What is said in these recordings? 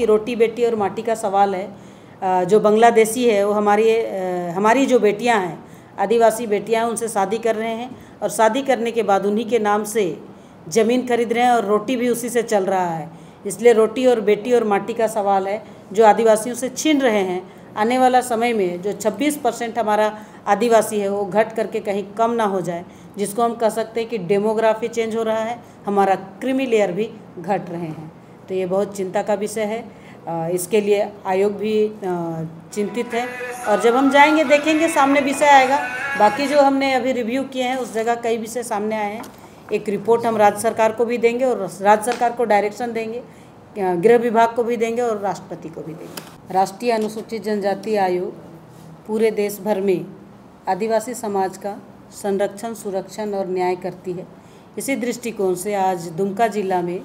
कि रोटी बेटी और माटी का सवाल है। जो बांग्लादेशी है वो हमारी जो बेटियां हैं, आदिवासी बेटियां, उनसे शादी कर रहे हैं और शादी करने के बाद उन्हीं के नाम से ज़मीन खरीद रहे हैं और रोटी भी उसी से चल रहा है। इसलिए रोटी और बेटी और माटी का सवाल है जो आदिवासियों से छीन रहे हैं। आने वाला समय में जो 26% हमारा आदिवासी है वो घट करके कहीं कम ना हो जाए, जिसको हम कह सकते हैं कि डेमोग्राफी चेंज हो रहा है, हमारा क्रीमी लेयर भी घट रहे हैं। तो ये बहुत चिंता का विषय है। इसके लिए आयोग भी चिंतित है और जब हम जाएंगे देखेंगे सामने विषय आएगा। बाकी जो हमने अभी रिव्यू किए हैं उस जगह कई विषय सामने आए हैं। एक रिपोर्ट हम राज्य सरकार को भी देंगे और राज्य सरकार को डायरेक्शन देंगे, गृह विभाग को भी देंगे और राष्ट्रपति को भी देंगे। राष्ट्रीय अनुसूचित जनजाति आयोग पूरे देश भर में आदिवासी समाज का संरक्षण, सुरक्षण और न्याय करती है। इसी दृष्टिकोण से आज दुमका जिला में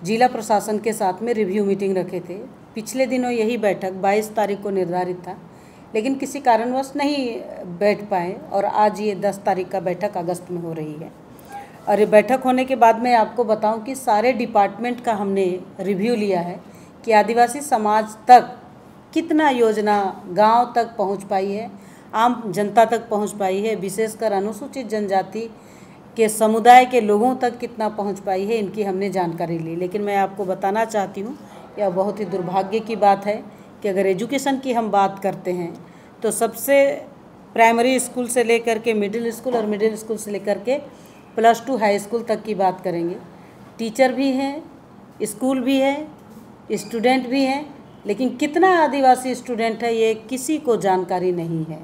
जिला प्रशासन के साथ में रिव्यू मीटिंग रखे थे। पिछले दिनों यही बैठक 22 तारीख को निर्धारित था, लेकिन किसी कारणवश नहीं बैठ पाए और आज ये 10 तारीख का बैठक अगस्त में हो रही है। और ये बैठक होने के बाद मैं आपको बताऊं कि सारे डिपार्टमेंट का हमने रिव्यू लिया है कि आदिवासी समाज तक कितना योजना गांव तक पहुंच पाई है, आम जनता तक पहुंच पाई है, विशेषकर अनुसूचित जनजाति के समुदाय के लोगों तक कितना पहुंच पाई है, इनकी हमने जानकारी ली। लेकिन मैं आपको बताना चाहती हूँ, यह बहुत ही दुर्भाग्य की बात है कि अगर एजुकेशन की हम बात करते हैं तो सबसे प्राइमरी स्कूल से लेकर के मिडिल स्कूल और मिडिल स्कूल से लेकर के +2 हाई स्कूल तक की बात करेंगे। टीचर भी हैं, स्कूल भी है, स्टूडेंट भी हैं, लेकिन कितना आदिवासी स्टूडेंट है ये किसी को जानकारी नहीं है।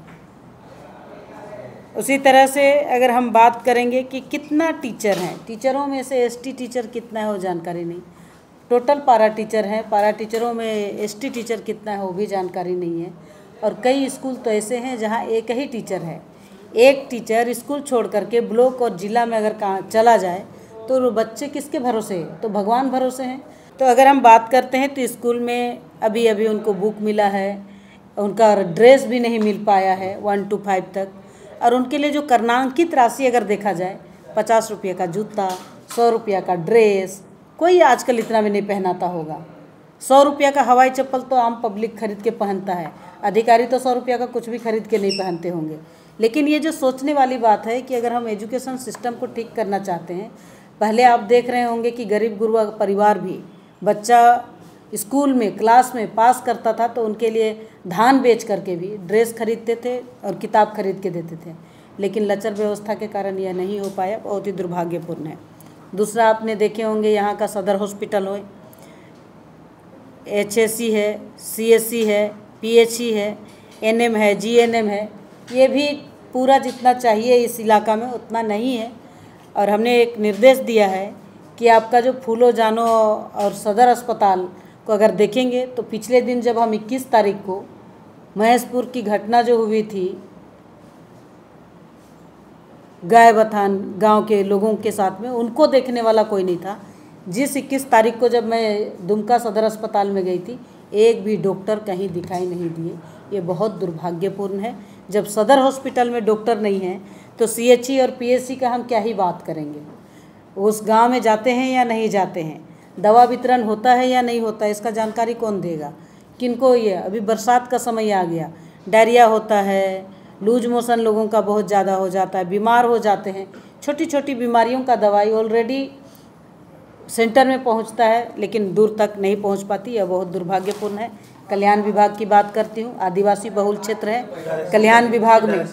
उसी तरह से अगर हम बात करेंगे कि कितना टीचर हैं, टीचरों में से एसटी टीचर कितना है वो जानकारी नहीं। टोटल पारा टीचर हैं, पारा टीचरों में एसटी टीचर कितना है वो भी जानकारी नहीं है। और कई स्कूल तो ऐसे हैं जहाँ एक ही टीचर है। एक टीचर स्कूल छोड़ करके ब्लॉक और ज़िला में अगर चला जाए तो बच्चे किसके भरोसे हैं? तो भगवान भरोसे हैं। तो अगर हम बात करते हैं तो स्कूल में अभी अभी उनको बुक मिला है, उनका ड्रेस भी नहीं मिल पाया है 1 to 5 तक। और उनके लिए जो करणांकित राशि अगर देखा जाए, 50 रुपये का जूता, 100 रुपया का ड्रेस, कोई आजकल इतना भी नहीं पहनाता होगा। 100 रुपया का हवाई चप्पल तो आम पब्लिक खरीद के पहनता है, अधिकारी तो 100 रुपया का कुछ भी खरीद के नहीं पहनते होंगे। लेकिन ये जो सोचने वाली बात है कि अगर हम एजुकेशन सिस्टम को ठीक करना चाहते हैं, पहले आप देख रहे होंगे कि गरीब गुरबा परिवार भी बच्चा स्कूल में क्लास में पास करता था तो उनके लिए धान बेच करके भी ड्रेस खरीदते थे और किताब खरीद के देते थे। लेकिन लचर व्यवस्था के कारण यह नहीं हो पाया, बहुत ही दुर्भाग्यपूर्ण है। दूसरा आपने देखे होंगे यहाँ का सदर हॉस्पिटल हो, HSC है, CSC है, PHC है, NM है, GNM है, ये भी पूरा जितना चाहिए इस इलाका में उतना नहीं है। और हमने एक निर्देश दिया है कि आपका जो फूलो जानो और सदर अस्पताल को अगर देखेंगे तो पिछले दिन जब हम 21 तारीख को महेशपुर की घटना जो हुई थी, गाय बथान गांव के लोगों के साथ में, उनको देखने वाला कोई नहीं था। जिस 21 तारीख को जब मैं दुमका सदर अस्पताल में गई थी, एक भी डॉक्टर कहीं दिखाई नहीं दिए। ये बहुत दुर्भाग्यपूर्ण है। जब सदर हॉस्पिटल में डॉक्टर नहीं है तो CHC और PHC का हम क्या ही बात करेंगे। उस गांव में जाते हैं या नहीं जाते हैं, दवा वितरण होता है या नहीं होता है, इसका जानकारी कौन देगा, किनको? ये अभी बरसात का समय आ गया, डायरिया होता है, लूज मोशन लोगों का बहुत ज़्यादा हो जाता है, बीमार हो जाते हैं। छोटी छोटी बीमारियों का दवाई ऑलरेडी सेंटर में पहुंचता है लेकिन दूर तक नहीं पहुंच पाती। यह बहुत दुर्भाग्यपूर्ण है। कल्याण विभाग की बात करती हूँ, आदिवासी बहुल क्षेत्र है। कल्याण विभाग में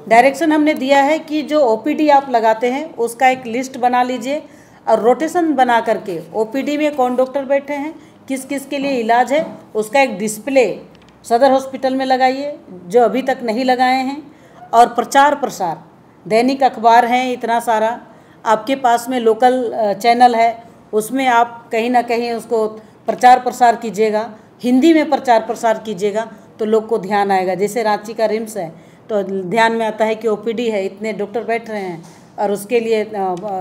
डायरेक्शन हमने दिया है कि जो OPD आप लगाते हैं उसका एक लिस्ट बना लीजिए और रोटेशन बना करके OPD में कौन डॉक्टर बैठे हैं, किस किस के लिए इलाज है, उसका एक डिस्प्ले सदर हॉस्पिटल में लगाइए जो अभी तक नहीं लगाए हैं। और प्रचार प्रसार, दैनिक अखबार हैं इतना सारा, आपके पास में लोकल चैनल है, उसमें आप कहीं ना कहीं उसको प्रचार प्रसार कीजिएगा, हिंदी में प्रचार प्रसार कीजिएगा तो लोग को ध्यान आएगा। जैसे रांची का रिम्स है तो ध्यान में आता है कि OPD है, इतने डॉक्टर बैठ रहे हैं और उसके लिए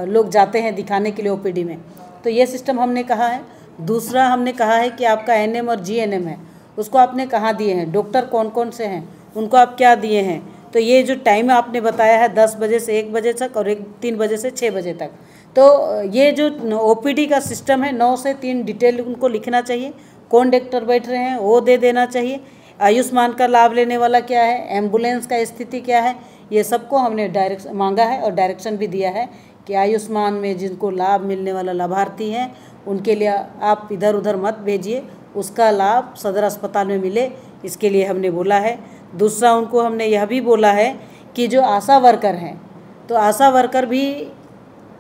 लोग जाते हैं दिखाने के लिए OPD में। तो ये सिस्टम हमने कहा है। दूसरा हमने कहा है कि आपका NM और GNM है, उसको आपने कहाँ दिए हैं, डॉक्टर कौन कौन से हैं, उनको आप क्या दिए हैं। तो ये जो टाइम आपने बताया है 10 बजे से 1 बजे तक और 3 बजे से 6 बजे तक, तो ये जो OPD का सिस्टम है 9 से 3 डिटेल उनको लिखना चाहिए, कौन डॉक्टर बैठ रहे हैं वो दे देना चाहिए, आयुष्मान का लाभ लेने वाला क्या है, एम्बुलेंस का स्थिति क्या है, ये सबको हमने डायरेक्शन मांगा है और डायरेक्शन भी दिया है कि आयुष्मान में जिनको लाभ मिलने वाला लाभार्थी हैं उनके लिए आप इधर उधर मत भेजिए, उसका लाभ सदर अस्पताल में मिले, इसके लिए हमने बोला है। दूसरा उनको हमने यह भी बोला है कि जो आशा वर्कर हैं तो आशा वर्कर भी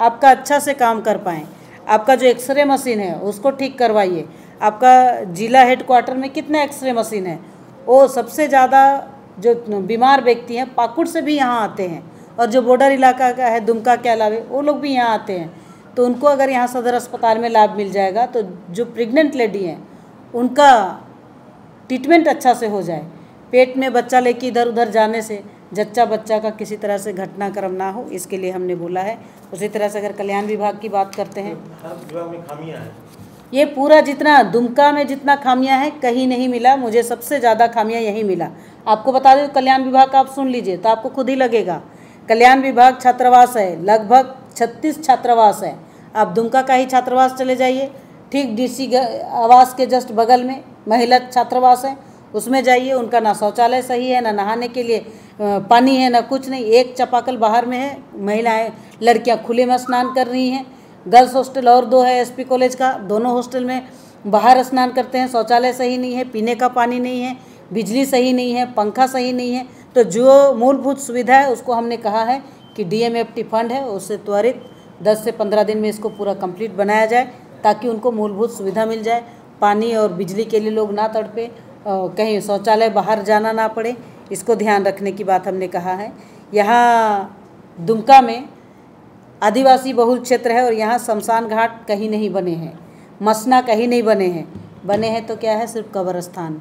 आपका अच्छा से काम कर पाएँ। आपका जो एक्सरे मशीन है उसको ठीक करवाइए। आपका जिला हेडक्वार्टर में कितने एक्सरे मशीन है, वो सबसे ज़्यादा जो बीमार व्यक्ति हैं पाकुड़ से भी यहाँ आते हैं, और जो बॉर्डर इलाका का है दुमका के अलावे वो लोग भी यहाँ आते हैं। तो उनको अगर यहाँ सदर अस्पताल में लाभ मिल जाएगा तो जो प्रेग्नेंट लेडी हैं उनका ट्रीटमेंट अच्छा से हो जाए, पेट में बच्चा लेके इधर उधर जाने से जच्चा बच्चा का किसी तरह से घटनाक्रम ना हो, इसके लिए हमने बोला है। उसी तरह से अगर कल्याण विभाग की बात करते हैं, हर विभाग में खामियां हैं। ये पूरा जितना दुमका में जितना खामियां हैं कहीं नहीं मिला, मुझे सबसे ज़्यादा खामियां यहीं मिला। आपको बता दें कल्याण विभाग का आप सुन लीजिए तो आपको खुद ही लगेगा। कल्याण विभाग छात्रावास है, लगभग 36 छात्रावास है। आप दुमका का ही छात्रावास चले जाइए, ठीक DC आवास के जस्ट बगल में महिला छात्रावास है, उसमें जाइए, उनका ना शौचालय सही है, ना नहाने के लिए पानी है, ना कुछ नहीं। एक चापाकल बाहर में है, महिलाएं लड़कियां खुले में स्नान कर रही हैं। गर्ल्स हॉस्टल और 2 है SP कॉलेज का, दोनों हॉस्टल में बाहर स्नान करते हैं, शौचालय सही नहीं है, पीने का पानी नहीं है, बिजली सही नहीं है, पंखा सही नहीं है। तो जो मूलभूत सुविधा है उसको हमने कहा है कि DMFT फंड है उससे त्वरित 10 से 15 दिन में इसको पूरा कंप्लीट बनाया जाए ताकि उनको मूलभूत सुविधा मिल जाए, पानी और बिजली के लिए लोग ना तड़पे, कहीं शौचालय बाहर जाना ना पड़े, इसको ध्यान रखने की बात हमने कहा है। यहाँ दुमका में आदिवासी बहुल क्षेत्र है और यहाँ शमशान घाट कहीं नहीं बने हैं, मसना कहीं नहीं बने हैं, बने हैं तो क्या है सिर्फ कब्रस्तान।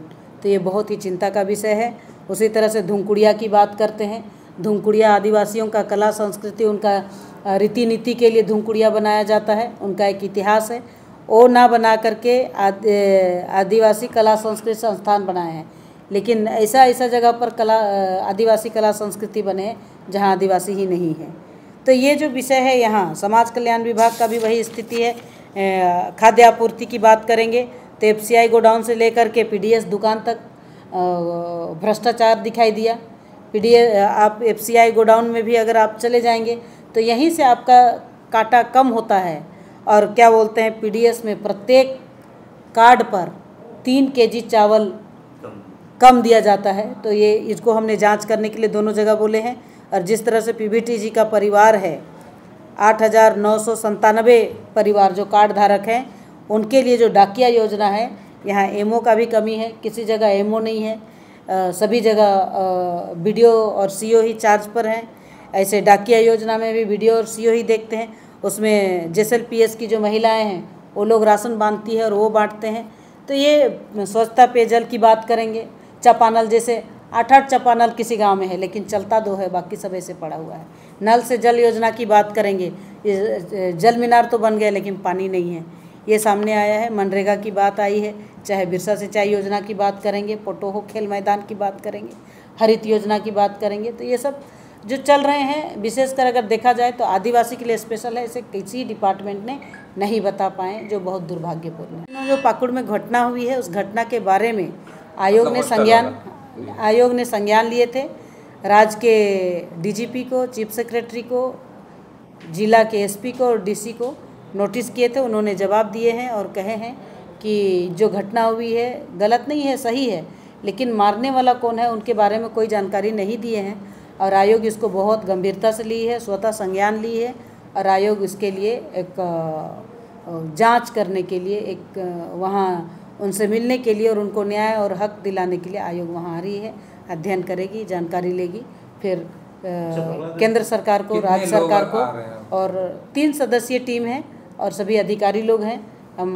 तो ये बहुत ही चिंता का विषय है। उसी तरह से धुमकुड़िया की बात करते हैं, धुमकुड़िया आदिवासियों का कला संस्कृति, उनका रीति नीति के लिए धुमकुड़िया बनाया जाता है, उनका एक इतिहास है। वो ना बना करके आदिवासी कला संस्कृति संस्थान बनाए हैं, लेकिन ऐसा जगह पर आदिवासी कला संस्कृति बने हैं जहाँ आदिवासी ही नहीं है। तो ये जो विषय है यहाँ समाज कल्याण विभाग का भी वही स्थिति है। खाद्य आपूर्ति की बात करेंगे तो FCI गोडाउन से लेकर के PDS दुकान तक भ्रष्टाचार दिखाई दिया। आप FCI गोडाउन में भी अगर आप चले जाएंगे तो यहीं से आपका काटा कम होता है, और क्या बोलते हैं PDS में प्रत्येक कार्ड पर 3 kg चावल कम दिया जाता है। तो ये इसको हमने जांच करने के लिए दोनों जगह बोले हैं। और जिस तरह से PBTG का परिवार है 8,997 परिवार जो कार्ड धारक हैं, उनके लिए जो डाकिया योजना है, यहाँ MO का भी कमी है, किसी जगह MO नहीं है, सभी जगह BDO और CO ही चार्ज पर हैं। ऐसे डाकिया योजना में भी BDO और CO ही देखते हैं। उसमें JSLPS की जो महिलाएं हैं वो लोग राशन बांधती है और वो बांटते हैं। तो ये स्वच्छता पेयजल की बात करेंगे, चापानल जैसे 8 चापानल किसी गांव में है लेकिन चलता 2 है, बाकी सब ऐसे पड़ा हुआ है। नल से जल योजना की बात करेंगे, जल मीनार तो बन गया लेकिन पानी नहीं है, ये सामने आया है। मनरेगा की बात आई है, चाहे बिरसा सिंचाई योजना की बात करेंगे, पोटोहो खेल मैदान की बात करेंगे, हरित योजना की बात करेंगे। तो ये सब जो चल रहे हैं, विशेषकर अगर देखा जाए तो आदिवासी के लिए स्पेशल है, इसे किसी डिपार्टमेंट ने नहीं बता पाए, जो बहुत दुर्भाग्यपूर्ण है। जो पाकुड़ में घटना हुई है उस घटना के बारे में आयोग ने संज्ञान लिए थे। राज्य के DGP को, चीफ सेक्रेटरी को, जिला के SP को और DC को नोटिस किए थे। उन्होंने जवाब दिए हैं और कहे हैं कि जो घटना हुई है गलत नहीं है, सही है, लेकिन मारने वाला कौन है उनके बारे में कोई जानकारी नहीं दिए हैं। और आयोग इसको बहुत गंभीरता से ली है, स्वतः संज्ञान ली है, और आयोग इसके लिए एक जांच करने के लिए, एक वहाँ उनसे मिलने के लिए और उनको न्याय और हक दिलाने के लिए आयोग वहाँ आ रही है, अध्ययन करेगी, जानकारी लेगी, फिर केंद्र सरकार को, राज्य सरकार को, और 3 सदस्यीय टीम है और सभी अधिकारी लोग हैं। हम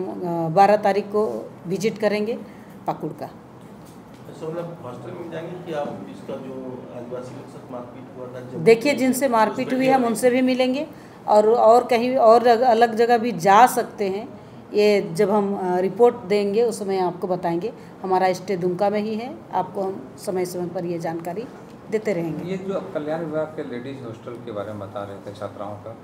12 तारीख को विजिट करेंगे पाकुड़ का। हॉस्टल में जाएंगे कि आप इसका जो आदिवासी लोग के साथ मारपीट हुआ था, देखिए जिनसे मारपीट हुई हम उनसे भी मिलेंगे और कहीं और अलग जगह भी जा सकते हैं। ये जब हम रिपोर्ट देंगे उस समय आपको बताएंगे। हमारा स्टे दुमका में ही है, आपको हम समय समय पर ये जानकारी देते रहेंगे। ये जो कल्याण विभाग के लेडीज़ हॉस्टल के बारे में बता रहे थे छात्राओं का,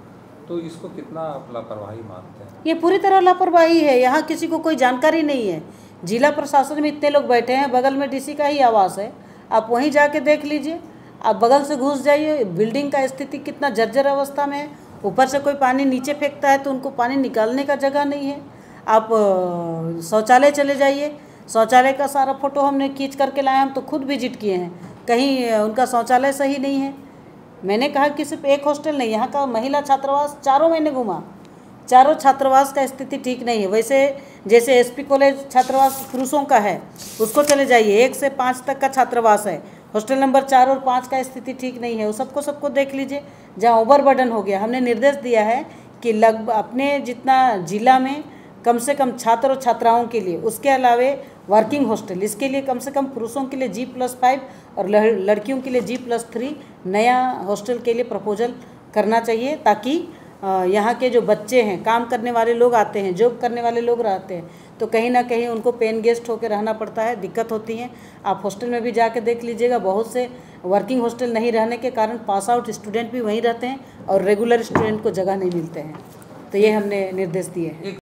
तो इसको कितना आप लापरवाही मानते हैं? ये पूरी तरह लापरवाही है। यहाँ किसी को कोई जानकारी नहीं है। जिला प्रशासन में इतने लोग बैठे हैं, बगल में डीसी का ही आवास है, आप वहीं जाके देख लीजिए। आप बगल से घुस जाइए, बिल्डिंग का स्थिति कितना जर्जर अवस्था में है। ऊपर से कोई पानी नीचे फेंकता है तो उनको पानी निकालने का जगह नहीं है। आप शौचालय चले जाइए, शौचालय का सारा फोटो हमने खींच करके लाए, हम तो खुद विजिट किए हैं, कहीं उनका शौचालय सही नहीं है। मैंने कहा कि सिर्फ एक हॉस्टल नहीं, यहाँ का महिला छात्रावास चारों मैंने घूमा, चारों छात्रावास का स्थिति ठीक नहीं है। वैसे जैसे एसपी कॉलेज छात्रावास पुरुषों का है, उसको चले जाइए, 1 से 5 तक का छात्रावास है, हॉस्टल नंबर 4 और 5 का स्थिति ठीक नहीं है। वो सबको देख लीजिए। जहाँ ओवरबर्डन हो गया, हमने निर्देश दिया है कि लगभग अपने जितना जिला में कम से कम छात्र और छात्राओं के लिए, उसके अलावे वर्किंग हॉस्टल, इसके लिए कम से कम पुरुषों के लिए G+5 और लड़कियों के लिए G+3 नया हॉस्टल के लिए प्रपोजल करना चाहिए, ताकि यहाँ के जो बच्चे हैं, काम करने वाले लोग आते हैं, जॉब करने वाले लोग रहते हैं, तो कहीं ना कहीं उनको पेन गेस्ट होकर रहना पड़ता है, दिक्कत होती है। आप हॉस्टल में भी जाके देख लीजिएगा, बहुत से वर्किंग हॉस्टल नहीं रहने के कारण पास आउट स्टूडेंट भी वहीं रहते हैं और रेगुलर स्टूडेंट को जगह नहीं मिलते हैं। तो ये हमने निर्देश दिए हैं।